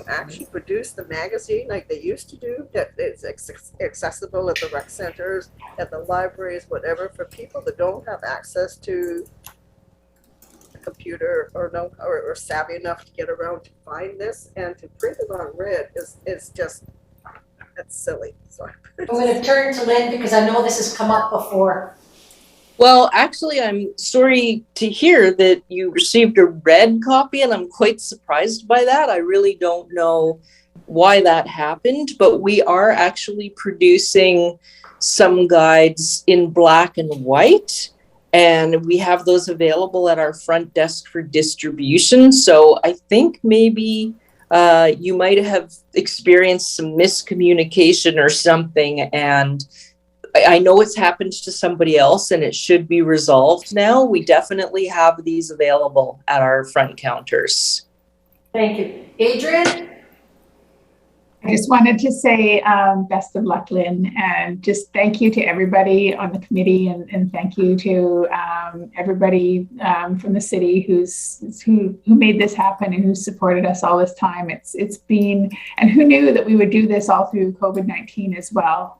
actually produce the magazine like they used to do, that is accessible at the rec centers, at the libraries, whatever, for people that don't have access to a computer or savvy enough to get around to find this, and to print it on red is just, that's silly. So I'm going to turn to Lynn because I know this has come up before. Well, actually, I'm sorry to hear that you received a red copy, and I'm quite surprised by that. I really don't know why that happened, but we are actually producing some guides in black and white, and we have those available at our front desk for distribution. So I think maybe you might have experienced some miscommunication or something, and I know it's happened to somebody else and it should be resolved now. We definitely have these available at our front counters. Thank you. Adrian? I just wanted to say best of luck, Lynn, and just thank you to everybody on the committee, and thank you to everybody from the city who made this happen and who supported us all this time. It's been, and who knew that we would do this all through COVID-19 as well.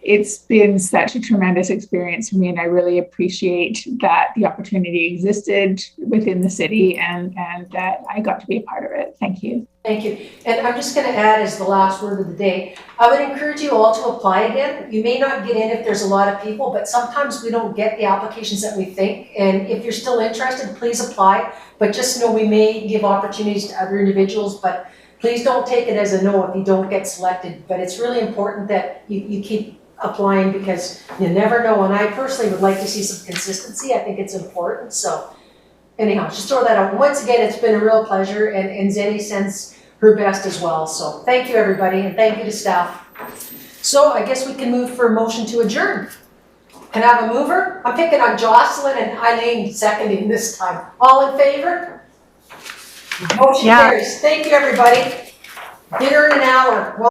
It's been such a tremendous experience for me, and I really appreciate that the opportunity existed within the city and that I got to be a part of it. Thank you. Thank you. And I'm just going to add as the last word of the day, I would encourage you all to apply again. You may not get in if there's a lot of people, but sometimes we don't get the applications that we think. And if you're still interested, please apply. But just know we may give opportunities to other individuals, but please don't take it as a no if you don't get selected. But it's really important that you keep applying because you never know. And I personally would like to see some consistency. I think it's important. So anyhow, just throw that out. Once again, it's been a real pleasure, and Zenny sends her best as well. So thank you, everybody, and thank you to staff. So I guess we can move for a motion to adjourn. Can I have a mover? I'm picking on Jocelyn and Eileen seconding this time. All in favor? Motion carries. Thank you, everybody. Dinner in an hour.